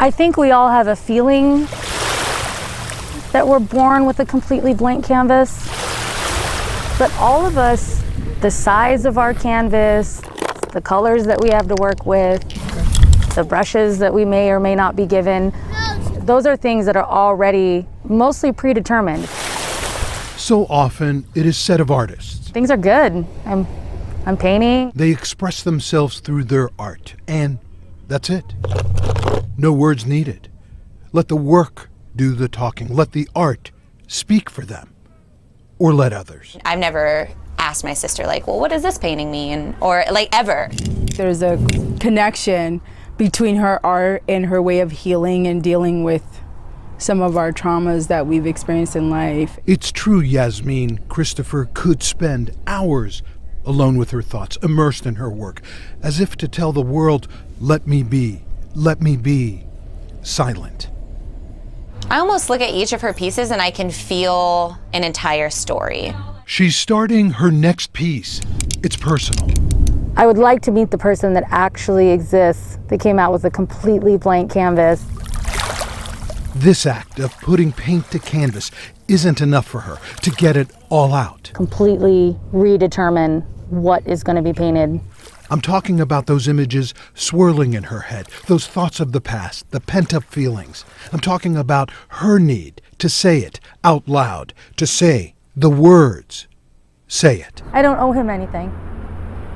I think we all have a feeling that we're born with a completely blank canvas, but all of us, the size of our canvas, the colors that we have to work with, the brushes that we may or may not be given, those are things that are already mostly predetermined. So often it is said of artists. Things are good. I'm painting. They express themselves through their art, and that's it. No words needed. Let the work do the talking. Let the art speak for them, or let others. I've never asked my sister, like, well, what does this painting mean? Or, like, ever. There's a connection between her art and her way of healing and dealing with some of our traumas that we've experienced in life. It's true Yasmin Christopher could spend hours alone with her thoughts, immersed in her work, as if to tell the world, let me be silent. I almost look at each of her pieces and I can feel an entire story. She's starting her next piece. It's personal. I would like to meet the person that actually exists, that came out with a completely blank canvas. This act of putting paint to canvas isn't enough for her to get it all out. Completely redetermine what is going to be painted. I'm talking about those images swirling in her head, those thoughts of the past, the pent-up feelings. I'm talking about her need to say it out loud, to say the words. Say it. I don't owe him anything.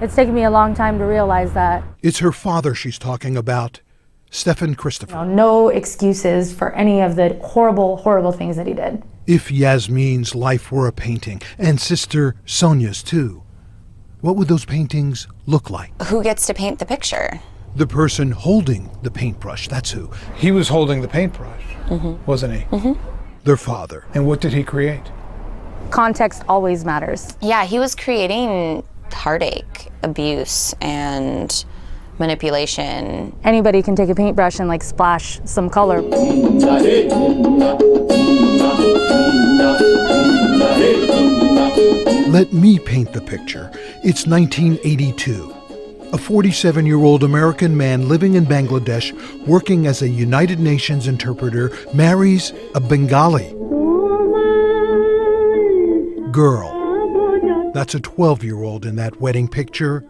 It's taken me a long time to realize that. It's her father she's talking about, Stephen Christopher. No excuses for any of the horrible, horrible things that he did. If Yasmin's life were a painting, and sister Sonia's too, what would those paintings look like? Who gets to paint the picture? The person holding the paintbrush, that's who. He was holding the paintbrush, wasn't he? Their father. And what did he create? Context always matters. Yeah, he was creating heartache, abuse, and manipulation. Anybody can take a paintbrush and like splash some color. Let me paint the picture. It's 1982. A 47-year-old American man living in Bangladesh, working as a United Nations interpreter, marries a Bengali girl. That's a 12-year-old in that wedding picture,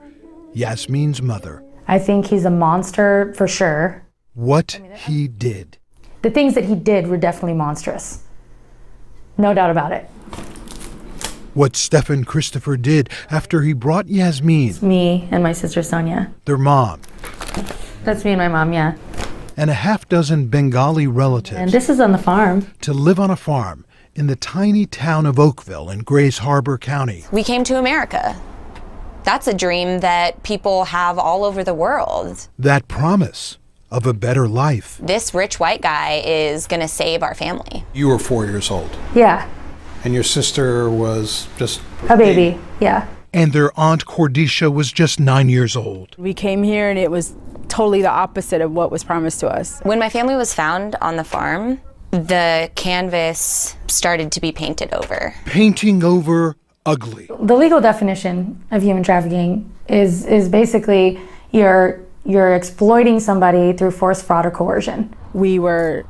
Yasmin's mother. I think he's a monster for sure. What he did. The things that he did were definitely monstrous. No doubt about it. What Stephen Christopher did after he brought Yasmin, Me and my sister Sonia. their mom, That's me and my mom, yeah. and a half-dozen Bengali relatives And this is on the farm. to live on a farm in the tiny town of Oakville in Grays Harbor County. We came to America. That's a dream that people have all over the world. That promise of a better life. This rich white guy is gonna save our family. You were 4 years old, Yeah, and your sister was just a baby, yeah. And their aunt Cordisha was just 9 years old. We came here and it was totally the opposite of what was promised to us. When my family was found on the farm, the canvas started to be painted over. Painting over ugly. The legal definition of human trafficking is basically you're exploiting somebody through force, fraud, or coercion. We were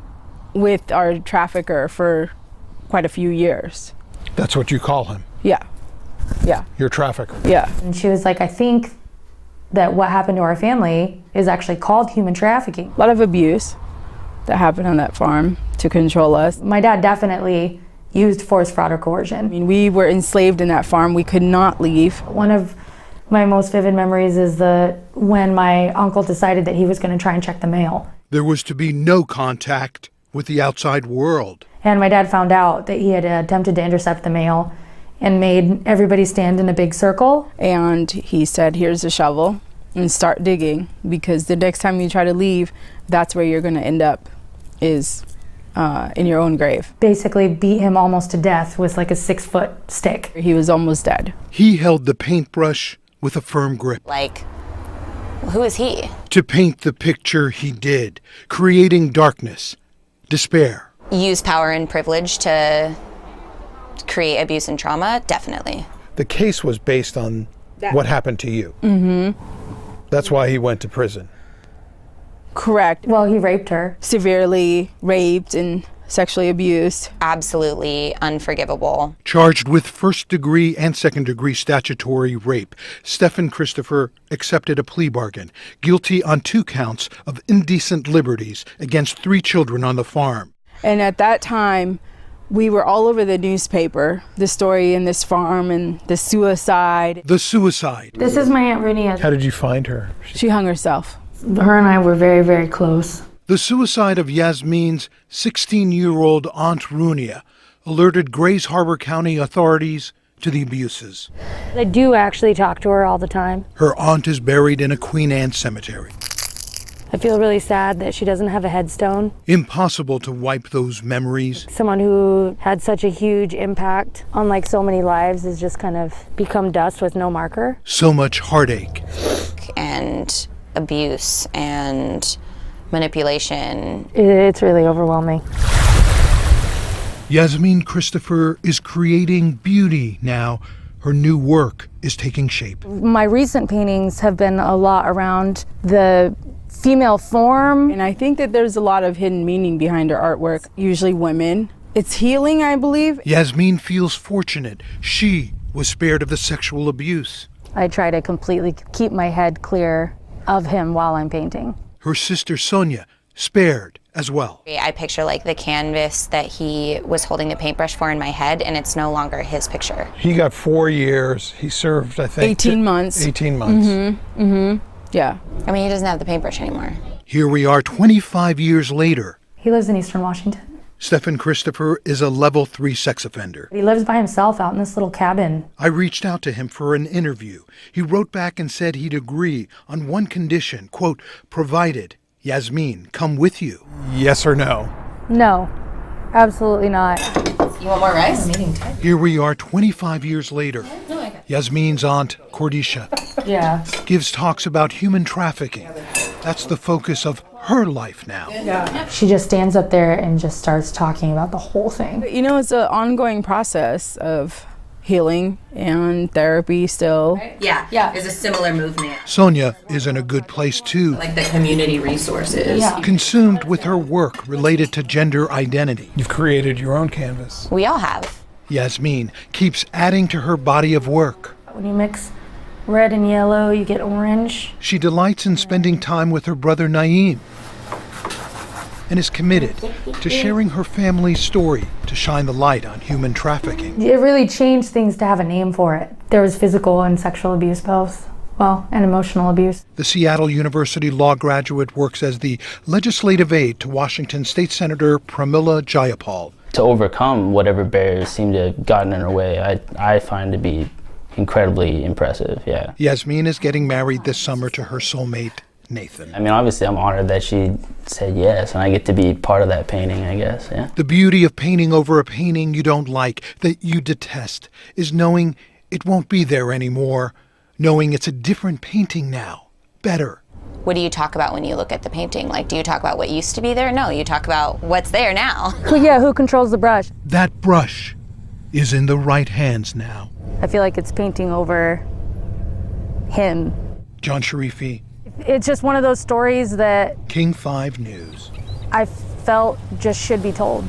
with our trafficker for quite a few years. That's what you call him, Yeah, your trafficker. yeah. And she was like, I think that what happened to our family is actually called human trafficking. A lot of abuse that happened on that farm to control us. My dad definitely used force, fraud, or coercion. I mean, we were enslaved in that farm. We could not leave. One of my most vivid memories is when my uncle decided that he was going to try and check the mail. There was to be no contact with the outside world. And my dad found out that he had attempted to intercept the mail and made everybody stand in a big circle. And he said, here's a shovel and start digging, because the next time you try to leave, that's where you're going to end up, is in your own grave. Basically beat him almost to death with like a 6-foot stick. He was almost dead. He held the paintbrush with a firm grip. Like, who is he? To paint the picture he did, creating darkness, despair. Use power and privilege to create abuse and trauma? Definitely. The case was based on what happened to you. That's why he went to prison. Correct. Well, he raped her. Severely raped and sexually abused. Absolutely unforgivable. Charged with first-degree and second-degree statutory rape, Stephen Christopher accepted a plea bargain, guilty on 2 counts of indecent liberties against 3 children on the farm. And at that time, we were all over the newspaper, the story in this farm and the suicide. The suicide. This is my Aunt Runia. How did you find her? She hung herself. Her and I were very, very close. The suicide of Yasmin's 16-year-old Aunt Runia alerted Grays Harbor County authorities to the abuses. I do actually talk to her all the time. Her aunt is buried in a Queen Anne cemetery. I feel really sad that she doesn't have a headstone. Impossible to wipe those memories. Someone who had such a huge impact on like so many lives has just kind of become dust with no marker. So much heartache. And abuse and manipulation. It's really overwhelming. Yasmin Christopher is creating beauty now. Her new work is taking shape. My recent paintings have been a lot around the female form. And I think that there's a lot of hidden meaning behind her artwork, usually women. It's healing, I believe. Yasmin feels fortunate. She was spared of the sexual abuse. I try to completely keep my head clear of him while I'm painting. Her sister Sonia, spared as well. I picture like the canvas that he was holding the paintbrush for in my head, and it's no longer his picture. He got 4 years. He served, I think, 18 months. 18 months. Yeah. I mean, he doesn't have the paintbrush anymore. Here we are 25 years later. He lives in Eastern Washington. Stephen Christopher is a level 3 sex offender. He lives by himself out in this little cabin. I reached out to him for an interview. He wrote back and said he'd agree on one condition, quote, provided Yasmin come with you. Yes or no? No, absolutely not. You want more rice? Here we are 25 years later. Yasmin's aunt, Cordisha, Yeah. gives talks about human trafficking. That's the focus of her life now. She just stands up there and just starts talking about the whole thing. You know, it's an ongoing process of healing and therapy still. Yeah, it's a similar movement. Sonia is in a good place too, Like the community resources. Yeah. consumed with her work related to gender identity. You've created your own canvas. We all have. Yasmin keeps adding to her body of work. When you mix red and yellow, you get orange. She delights in spending time with her brother Naeem and is committed to sharing her family's story to shine the light on human trafficking. It really changed things to have a name for it. There was physical and sexual abuse both. Well, and emotional abuse. The Seattle University law graduate works as the legislative aide to Washington State Senator Pramila Jayapal. To overcome whatever barriers seem to have gotten in her way, I find to be incredibly impressive, yeah. Yasmin is getting married this summer to her soulmate, Nathan. I mean, obviously I'm honored that she said yes, and I get to be part of that painting, I guess, yeah. The beauty of painting over a painting you don't like, that you detest, is knowing it won't be there anymore, knowing it's a different painting now, better. What do you talk about when you look at the painting? Like, do you talk about what used to be there? No, you talk about what's there now. Who controls the brush? That brush is in the right hands now. I feel like it's painting over him. John Sharifi, It's just one of those stories that King 5 News. I felt just should be told.